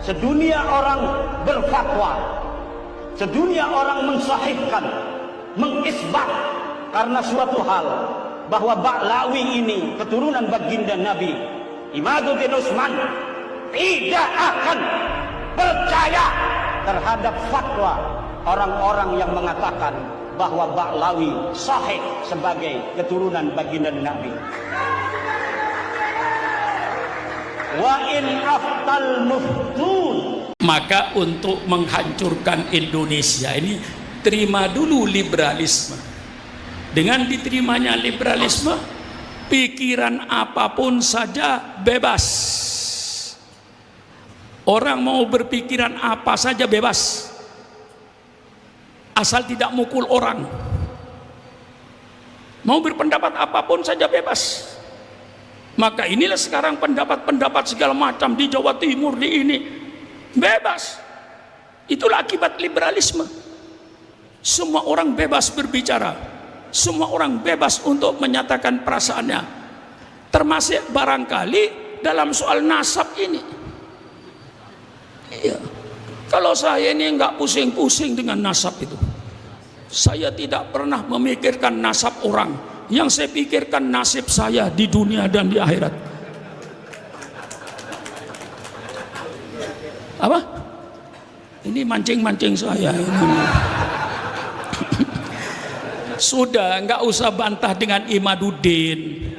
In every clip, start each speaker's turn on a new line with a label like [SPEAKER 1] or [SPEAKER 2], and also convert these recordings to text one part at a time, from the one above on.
[SPEAKER 1] Sedunia orang berfatwa, sedunia orang mensahihkan, mengisbat karena suatu hal bahwa Ba'lawi ini keturunan baginda Nabi Imaduddin Utsman tidak akan percaya terhadap fatwa orang-orang yang mengatakan bahwa Ba'lawi sahih sebagai keturunan baginda Nabi. Wa in aftal muftun.
[SPEAKER 2] Maka untuk menghancurkan Indonesia ini, terima dulu liberalisme. Dengan diterimanya liberalisme, pikiran apapun saja bebas. Orang mau berpikiran apa saja bebas, asal tidak mukul orang. Mau berpendapat apapun saja bebas. Maka inilah sekarang pendapat-pendapat segala macam di Jawa Timur, di ini bebas. Itulah akibat liberalisme. Semua orang bebas berbicara, semua orang bebas untuk menyatakan perasaannya, termasuk barangkali dalam soal nasab ini. Iya. Kalau saya ini nggak pusing-pusing dengan nasab itu, saya tidak pernah memikirkan nasab orang. Yang saya pikirkan nasib saya di dunia dan di akhirat. Apa? Ini mancing-mancing saya ini. Sudah, nggak usah bantah dengan Imaduddin.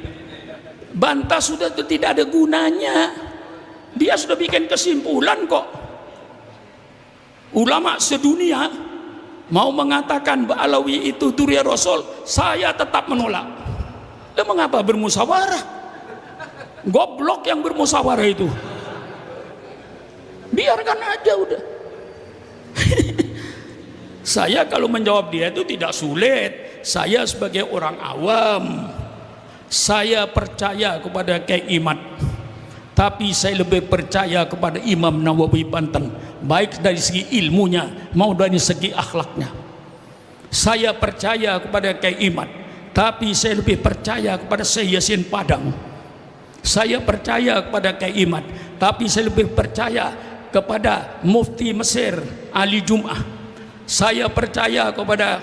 [SPEAKER 2] Bantah sudah itu tidak ada gunanya. Dia sudah bikin kesimpulan kok. Ulama sedunia mau mengatakan Ba'lawi itu Duriya Rasul, saya tetap menolak. Dan mengapa bermusyawarah? Goblok yang bermusyawarah itu. Biarkan aja udah. Saya kalau menjawab dia itu tidak sulit. Saya sebagai orang awam, saya percaya kepada Kiai Imad, tapi saya lebih percaya kepada Imam Nawawi Banten, baik dari segi ilmunya mau dari segi akhlaknya. Saya percaya kepada Kiai Imad, tapi saya lebih percaya kepada Syekh Yasin Padang. Saya percaya kepada Kiai Imad, tapi saya lebih percaya kepada Mufti Mesir Ali Jum'ah. Saya percaya kepada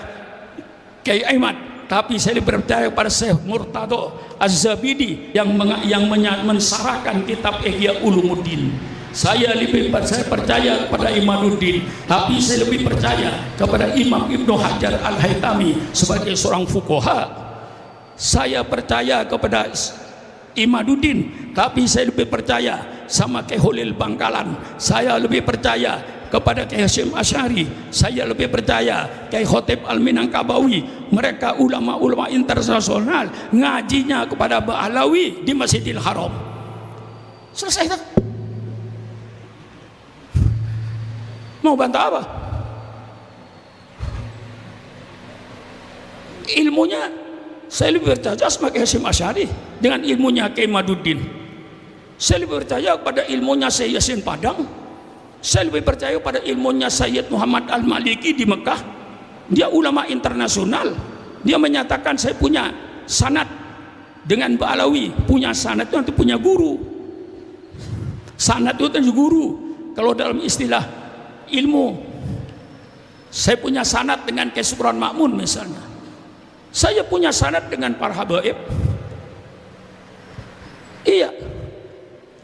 [SPEAKER 2] Kiai Imad, tapi saya lebih percaya kepada Syekh Murtado Az-Zabidi yang mensarahkan kitab Ihya Ulumuddin. Saya percaya kepada Imaduddin, tapi saya lebih percaya kepada Imam Ibnu Hajar Al-Haytami sebagai seorang fuqaha. Saya percaya kepada Imaduddin, tapi saya lebih percaya sama Kiai Holil Bangkalan. Saya lebih percaya kepada Kiai Hasyim Asy'ari. Saya lebih percaya Kiai Khotib Al-Minangkabawi. Mereka ulama-ulama internasional ngajinya kepada Ba'lawi di Masjidil Haram. Selesai tak? Mau bantah apa? Ilmunya saya lebih percaya sama Kiai Hasyim Asy'ari dengan ilmunya Kiai Imaduddin. Saya lebih percaya kepada ilmunya Syekh Yasin Padang. Saya lebih percaya pada ilmunya Sayyid Muhammad Al-Maliki di Mekah. Dia ulama internasional. Dia menyatakan saya punya sanad dengan Ba'lawi. Punya sanad itu nanti punya guru. Sanad itu nanti guru. Kalau dalam istilah ilmu, saya punya sanad dengan Kiai Supron Makmun misalnya. Saya punya sanad dengan para habaib. Iya,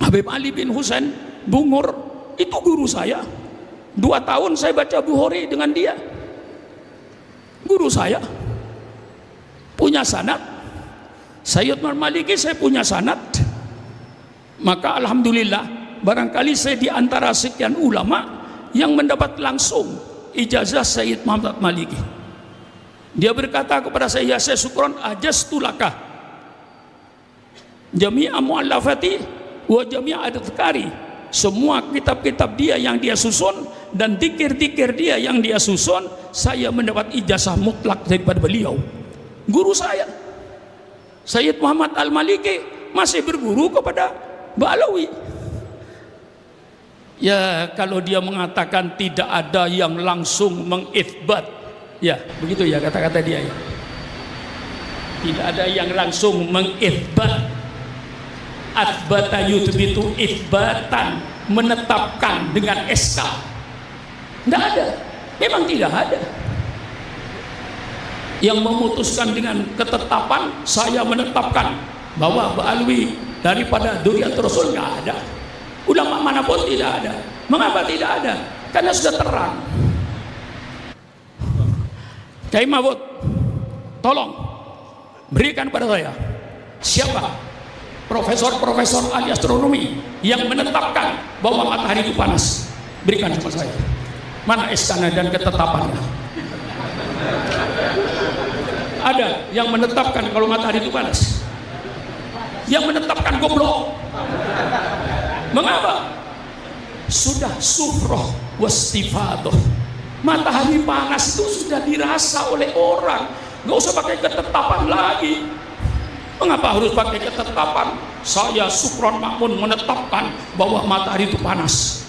[SPEAKER 2] Habib Ali bin Husain Bungur itu guru saya. 2 tahun saya baca Bukhari dengan dia. Guru saya punya sanad. Sayyid Maliki saya punya sanad. Maka alhamdulillah, barangkali saya di antara sekian ulama yang mendapat langsung ijazah Sayyid Muhammad Maliki. Dia berkata kepada saya, "Ya Syukron, ajastulaka jami'a mu'allafati wa jami'a adhkari." Semua kitab-kitab dia yang dia susun dan zikir-zikir dia yang dia susun, saya mendapat ijazah mutlak daripada beliau. Guru saya Sayyid Muhammad Al-Maliki masih berguru kepada Ba'lawi. Ya, kalau dia mengatakan tidak ada yang langsung mengithbat, ya begitu ya kata-kata dia ya. Tidak ada yang langsung mengithbat. Athbata yuthbitu itsbatan. menetapkan dengan SK. Tidak ada, memang tidak ada yang memutuskan dengan ketetapan saya menetapkan bahwa Mbak Alwi daripada dzurriyyah Rasul. Nggak ada. Ulama manapun tidak ada. Mengapa tidak ada? Karena sudah terang. Kiai Mahfud, tolong berikan pada saya siapa profesor-profesor ahli astronomi yang menetapkan bahwa matahari itu panas. Berikan sama saya. Mana SK-nya dan ketetapannya? Ada yang menetapkan kalau matahari itu panas? Yang menetapkan goblok. Mengapa? Sudah suhroh wastifadoh. Matahari panas itu sudah dirasa oleh orang. Nggak usah pakai ketetapan lagi. Mengapa harus pakai ketetapan? Saya Sukron Makmun menetapkan bahwa matahari itu panas.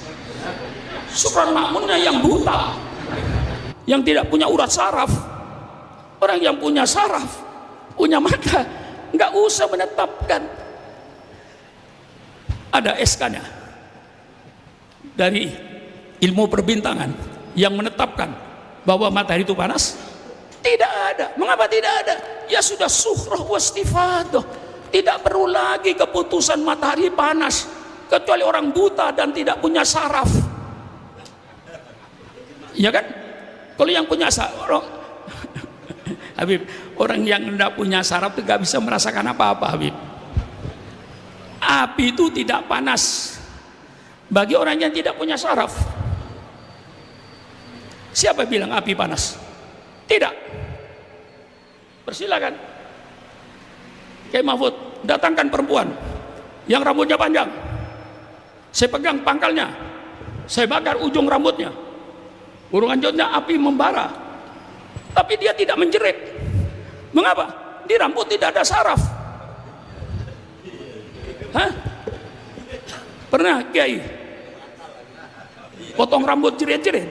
[SPEAKER 2] Sukron Makmunnya yang buta, yang tidak punya urat saraf. Orang yang punya saraf, punya mata, nggak usah menetapkan. Ada SK-nya dari ilmu perbintangan yang menetapkan bahwa matahari itu panas. Tidak ada. Mengapa tidak ada? Ya sudah suhroh wastifadoh. Tidak perlu lagi keputusan matahari panas kecuali orang buta dan tidak punya saraf. Ya kan? Kalau yang punya saraf, Habib, orang yang tidak punya saraf itu gak bisa merasakan apa-apa, Habib. Api itu tidak panas bagi orang yang tidak punya saraf. Siapa bilang api panas? Tidak. Persilakan Kiai Mahfud datangkan perempuan yang rambutnya panjang. Saya pegang pangkalnya, saya bakar ujung rambutnya. Urung anjotnya api membara, tapi dia tidak menjerit. Mengapa? Di rambut tidak ada saraf. Hah? Pernah Kiai potong rambut jerit-jerit?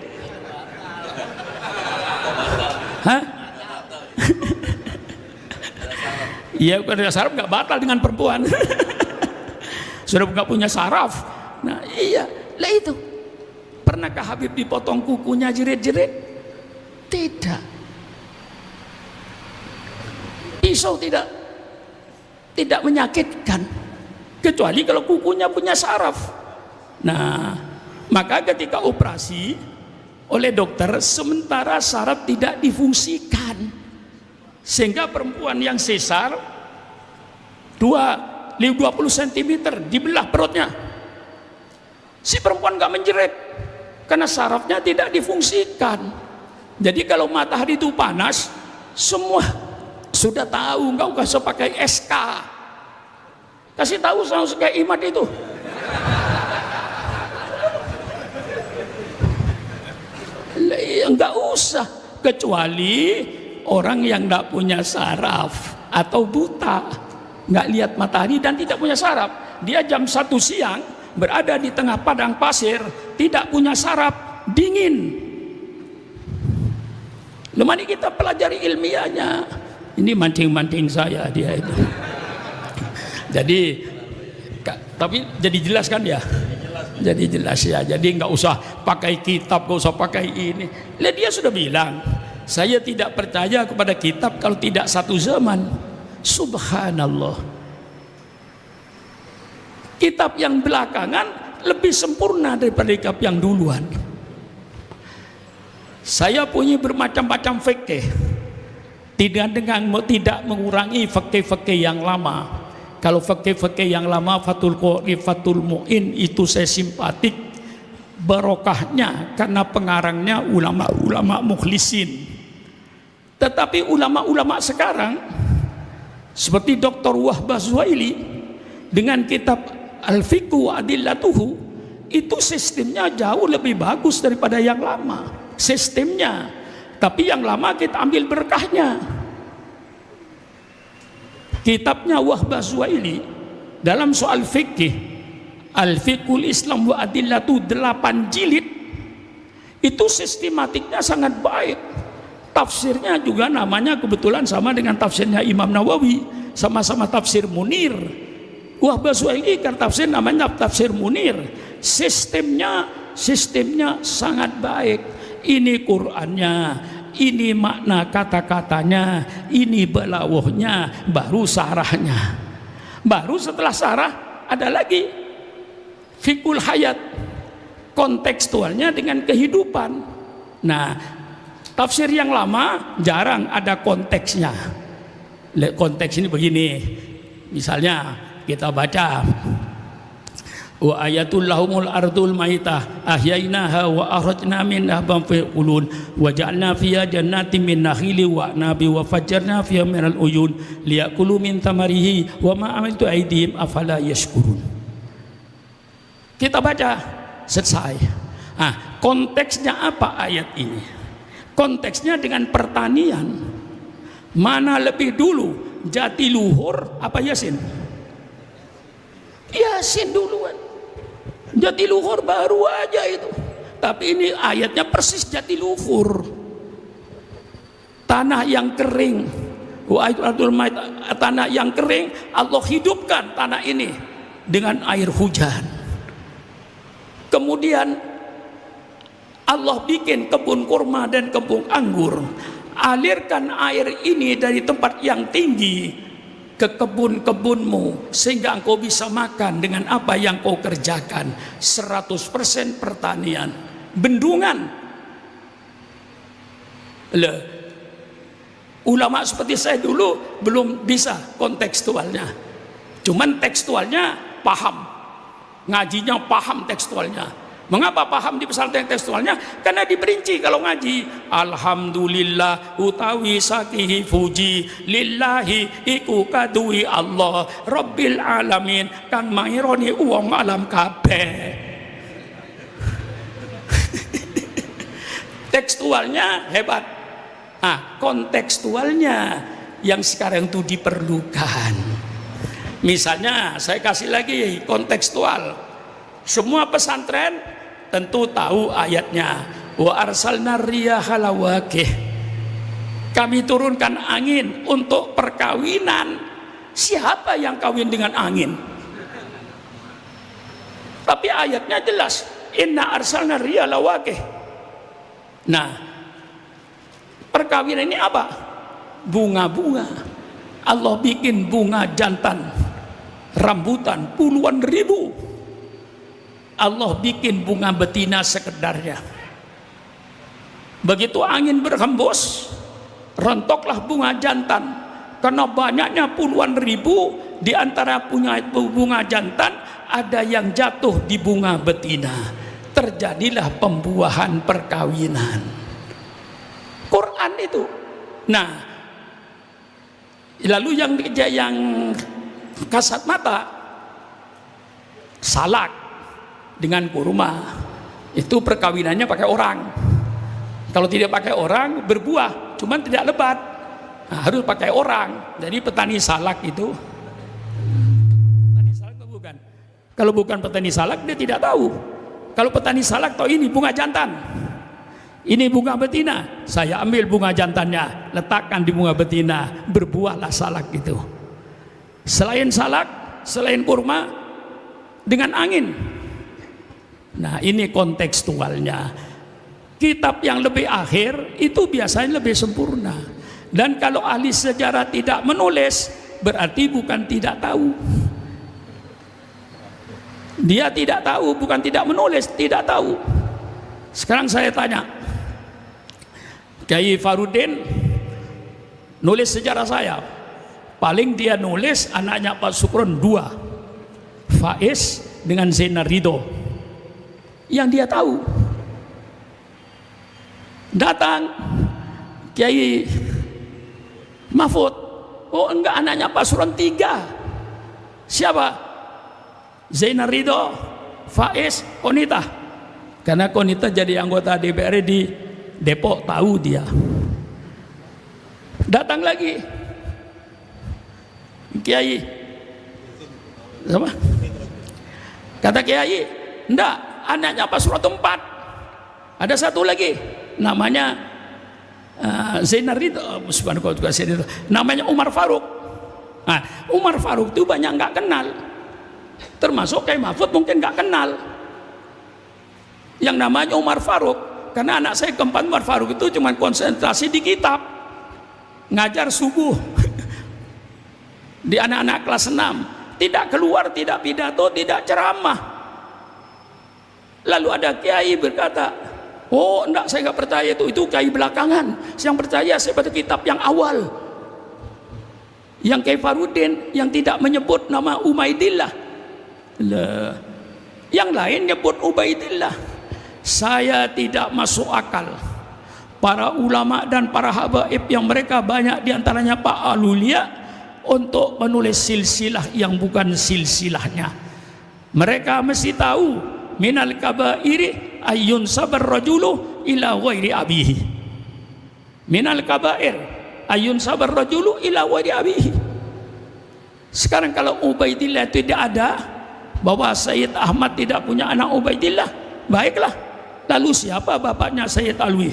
[SPEAKER 2] Hah? Iya, kalau ada saraf nggak batal dengan perempuan. Sudah nggak punya saraf. Nah iya, lah itu. Pernahkah Habib dipotong kukunya jerit-jerit? Tidak. Pisau tidak menyakitkan, kecuali kalau kukunya punya saraf. Nah, maka ketika operasi oleh dokter, sementara saraf tidak difungsikan, sehingga perempuan yang sesar 20 cm dibelah perutnya. Si perempuan nggak menjerit karena sarafnya tidak difungsikan. Jadi kalau matahari itu panas, semua sudah tahu, nggak usah pakai SK. Kasih tahu sama kayak Imat itu. Nggak usah, kecuali orang yang nggak punya saraf atau buta, nggak lihat matahari dan tidak punya saraf. Dia jam 1 siang berada di tengah padang pasir, tidak punya saraf, dingin. Lemari kita pelajari ilmiahnya. Ini mancing-mancing saya dia itu. Jadi, tapi jadi jelas kan ya? Jadi jelas ya. Jadi nggak usah pakai kitab, nggak usah pakai ini. Lihat dia sudah bilang, saya tidak percaya kepada kitab kalau tidak satu zaman. Subhanallah. Kitab yang belakangan lebih sempurna daripada kitab yang duluan. Saya punya bermacam-macam fikih, tidak mengurangi fikih-fikih yang lama. Kalau fikih-fikih yang lama, Fathul Qori, Fathul Mu'in, itu saya simpatik barokahnya karena pengarangnya ulama-ulama mukhlisin. Tetapi ulama-ulama sekarang seperti Dr. Wahbah Zuhaili dengan kitab Al-Fiqhu wa Adillatuhu, itu sistemnya jauh lebih bagus daripada yang lama sistemnya. Tapi yang lama kita ambil berkahnya. Kitabnya Wahbah Zuhaili dalam soal fikih, Al-Fiqhul Islam wa Adillatu 8 jilid, itu sistematiknya sangat baik. Tafsirnya juga namanya kebetulan sama dengan tafsirnya Imam Nawawi, sama-sama tafsir Munir. Wahbah Zuhaili kan tafsir namanya tafsir Munir. sistemnya sangat baik. Ini Qur'annya, ini makna kata-katanya, ini belawahnya, baru sarahnya. Baru setelah sarah ada lagi fikul hayat, kontekstualnya dengan kehidupan. Nah, tafsir yang lama jarang ada konteksnya. Konteks ini begini, misalnya kita baca wa ayatul lahumul ardul maitah ahyainaha wa akhrajna minha banfiqulun wa ja'alna fiha jannatin min nakhili wa nabi wa fajjarna fiha minal uyun liyakulu min thamarihi wa ma amiltu aydihim afala yashkurun. Kita baca selesai. Konteksnya apa ayat ini? Konteksnya dengan pertanian. Mana lebih dulu, Jatiluhur apa Yasin? Yasin duluan. Jatiluhur baru aja itu. Tapi ini ayatnya persis Jatiluhur. Tanah yang kering, tanah yang kering, Allah hidupkan tanah ini dengan air hujan. Kemudian Allah bikin kebun kurma dan kebun anggur. Alirkan air ini dari tempat yang tinggi ke kebun-kebunmu sehingga engkau bisa makan dengan apa yang kau kerjakan. 100% pertanian. Bendungan. Ulama seperti saya dulu belum bisa kontekstualnya. Cuman tekstualnya paham. Ngajinya paham tekstualnya. Mengapa paham di pesantren tekstualnya? Karena diperinci kalau ngaji. Alhamdulillah utawi sakihi fuji lillahi iku kadui Allah Rabbil alamin kang maironi uang alam kabeh. Tekstualnya hebat. Kontekstualnya yang sekarang itu diperlukan. Misalnya saya kasih lagi kontekstual. Semua pesantren tentu tahu ayatnya. Wa arsalna riyaha lawaqih. Kami turunkan angin untuk perkawinan. Siapa yang kawin dengan angin? Tapi ayatnya jelas. Inna arsalna riyaha lawaqih. Nah, perkawinan ini apa? Bunga-bunga. Allah bikin bunga jantan, rambutan puluhan ribu. Allah bikin bunga betina sekedarnya. Begitu angin berhembus, rontoklah bunga jantan. Karena banyaknya puluhan ribu, di antara bunga jantan ada yang jatuh di bunga betina. Terjadilah pembuahan perkawinan. Quran itu. Nah, lalu yang kasat mata, salak dengan kurma itu perkawinannya pakai orang. Kalau tidak pakai orang berbuah, cuman tidak lebat. Harus pakai orang. Jadi petani salak itu, petani salak bukan. Kalau bukan petani salak dia tidak tahu. Kalau petani salak tahu ini bunga jantan, ini bunga betina. Saya ambil bunga jantannya, letakkan di bunga betina, berbuahlah salak itu. Selain salak, selain kurma, dengan angin. Nah, ini kontekstualnya. Kitab yang lebih akhir itu biasanya lebih sempurna. Dan kalau ahli sejarah tidak menulis, berarti bukan tidak tahu. Dia tidak tahu, bukan tidak menulis, tidak tahu. Sekarang saya tanya, Kiai Farudin nulis sejarah saya, paling dia nulis anaknya Pak Sukron 2, Faiz dengan Zainal Ridho. Yang dia tahu. Datang Kiai Mahfud, oh enggak, anaknya Pak Suron 3. Siapa? Zainal Ridho, Faiz, Konita. Karena Konita jadi anggota DPR di Depok, tahu dia. Datang lagi Kiai sama? Kata Kiai, enggak, anaknya Pak Surat 4. Ada satu lagi namanya Zainal Ridho, namanya Umar Faruk. Nah, Umar Faruk itu banyak nggak kenal, termasuk Kiai Mahfud mungkin nggak kenal. yang namanya Umar Faruk. Karena anak saya keempat Umar Faruk itu cuma konsentrasi di kitab, ngajar subuh di anak-anak kelas 6, tidak keluar, tidak pidato, tidak ceramah. Lalu ada kiai berkata, oh enggak, saya nggak percaya itu kiai belakangan, yang percaya saya pada kitab yang awal, yang Kiai Farudin yang tidak menyebut nama Ubaidillah. Yang lain nyebut Ubaidillah. Saya tidak masuk akal para ulama dan para habaib yang mereka banyak diantaranya Pak Alulia untuk menulis silsilah yang bukan silsilahnya. Mereka mesti tahu minal kabairi ayyun sabar rajulu ila ghairi abihi. Minal kabair ayyun sabar rajulu ila ghairi abihi. Sekarang kalau Ubaidillah tidak ada, bahwa Sayyid Ahmad tidak punya anak Ubaidillah, baiklah. Lalu siapa bapaknya Sayyid Alwi?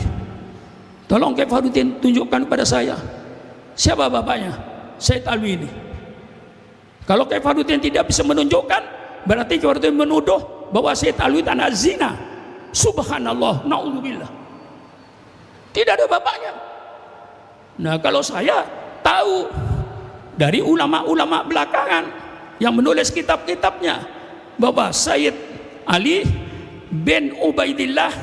[SPEAKER 2] Tolong Kiai Farudin tunjukkan kepada saya, siapa bapaknya Sayyid Alwi ini. Kalau Kiai Farudin tidak bisa menunjukkan, berarti Kiai Farudin menuduh bahwa Sayyid Alwi itu anak zina. Subhanallah, na'udzubillah. Tidak ada bapaknya. Nah, kalau saya tahu dari ulama-ulama belakangan yang menulis kitab-kitabnya bahwa Sayyid Ali bin Ubaidillah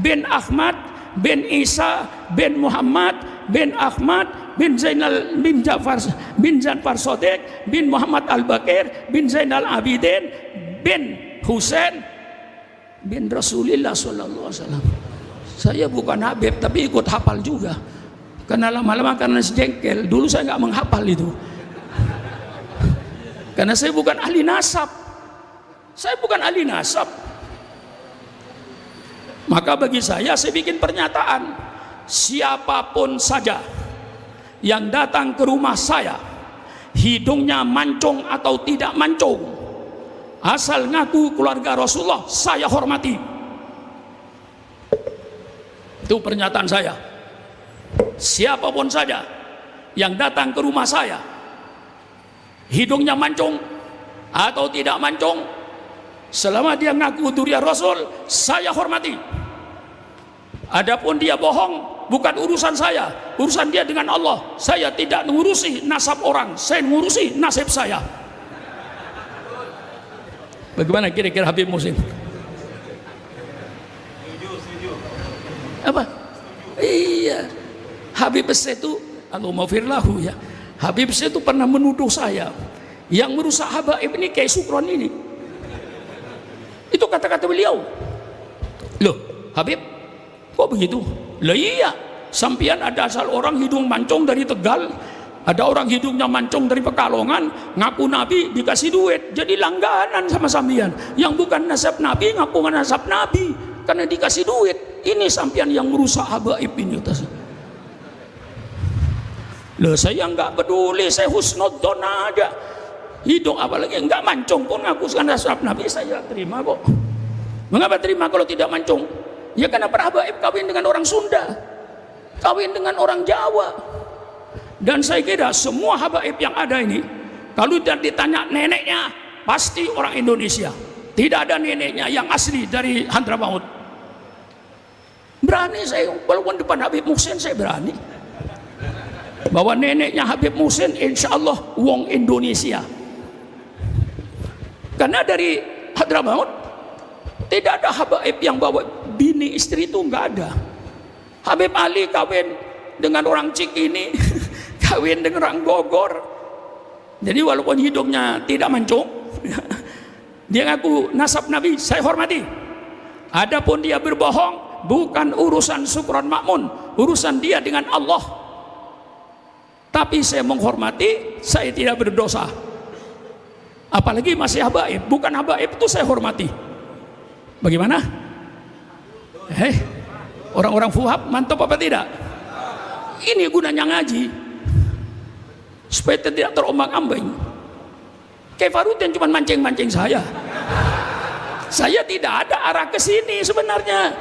[SPEAKER 2] bin Ahmad bin Isa bin Muhammad bin Ahmad bin Zainal bin Ja'far Sodiq bin Muhammad Al-Bakir bin Zainal Abidin bin Husain bin Rasulullah sallallahu alaihi wasallam. Saya bukan Habib tapi ikut hafal juga. Karena lama-lama karena sejengkel, dulu saya nggak menghafal itu. Karena saya bukan ahli nasab. Saya bukan ahli nasab. Maka bagi saya bikin pernyataan, siapapun saja yang datang ke rumah saya, hidungnya mancung atau tidak mancung, asal ngaku keluarga Rasulullah, saya hormati. Itu pernyataan saya. Siapapun saja yang datang ke rumah saya, hidungnya mancung atau tidak mancung, selama dia ngaku durian Rasul, saya hormati. Adapun dia bohong, bukan urusan saya, urusan dia dengan Allah. Saya tidak mengurusi nasab orang, saya mengurusi nasib saya. Bagaimana kira-kira Habib Muhsin? Setuju. Apa? Iya. Habib itu, Allahumma firlahu ya. Habib itu pernah menuduh saya, yang merusak habaib ini kayak Sukron ini. Itu kata-kata beliau. Loh, Habib, kok begitu? Lah iya, sampian ada asal orang hidung mancung dari Tegal, ada orang hidungnya mancung dari Pekalongan, ngaku Nabi dikasih duit, jadi langganan sama sampian. Yang bukan nasab Nabi ngaku nasab Nabi karena dikasih duit. Ini sampian yang merusak habaib ini. Loh, saya nggak peduli, saya husnudzon aja. Hidung apalagi nggak mancung pun ngaku nasab Nabi, saya terima kok. Mengapa terima kalau tidak mancung? Ya karena para habaib kawin dengan orang Sunda, kawin dengan orang Jawa. Dan saya kira semua habaib yang ada ini, kalau ditanya neneknya, pasti orang Indonesia. Tidak ada neneknya yang asli dari Hadramaut. Berani saya, walaupun depan Habib Muhsin saya berani. Bahwa neneknya Habib Muhsin insya Allah wong Indonesia. Karena dari Hadramaut tidak ada habaib yang bawa bini istri, itu nggak ada. Habib Ali kawin dengan orang Cikini, kawin dengan orang Bogor. Jadi walaupun hidungnya tidak mancung, dia ngaku nasab Nabi, saya hormati. Adapun dia berbohong, bukan urusan Sukron Makmun, urusan dia dengan Allah. Tapi saya menghormati, saya tidak berdosa. Apalagi masih habaib, bukan habaib itu saya hormati. Bagaimana? Orang-orang fuhab mantap apa tidak? Ini gunanya ngaji, supaya tidak terombang-ambing. Kiai Farudin cuma mancing-mancing saya. Saya tidak ada arah ke sini sebenarnya.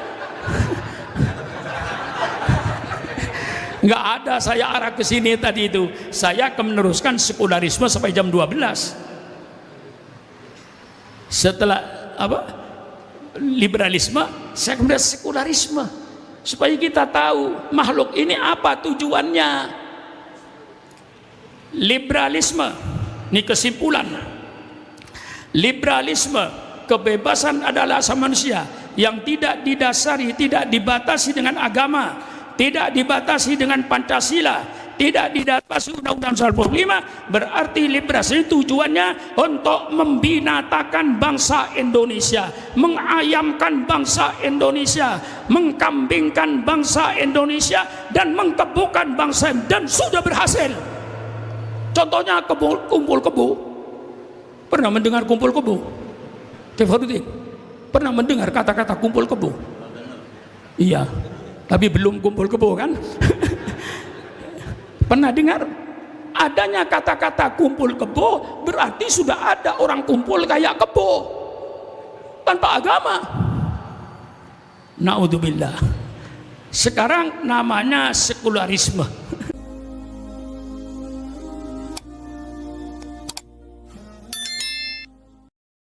[SPEAKER 2] Nggak ada saya arah ke sini tadi itu. Saya akan meneruskan sekularisme sampai jam 12. Setelah liberalisme sekularisme, supaya kita tahu makhluk ini apa tujuannya. Liberalisme, ini kesimpulan. Liberalisme, kebebasan adalah asal manusia yang tidak didasari, tidak dibatasi dengan agama, tidak dibatasi dengan Pancasila, tidak dibatasi Undang-Undang 45. Berarti liberasi tujuannya untuk membinasakan bangsa Indonesia, mengayamkan bangsa Indonesia, mengkambingkan bangsa Indonesia, dan mengkebukkan bangsa, dan sudah berhasil. Contohnya kumpul kebo. Pernah mendengar kumpul kebo? Kefarudin, pernah mendengar kata-kata kumpul kebo? Iya, tapi belum kumpul kebo kan? Pernah dengar? Adanya kata-kata kumpul kebo berarti sudah ada orang kumpul kayak kebo tanpa agama. Naudzubillah. Sekarang namanya sekularisme.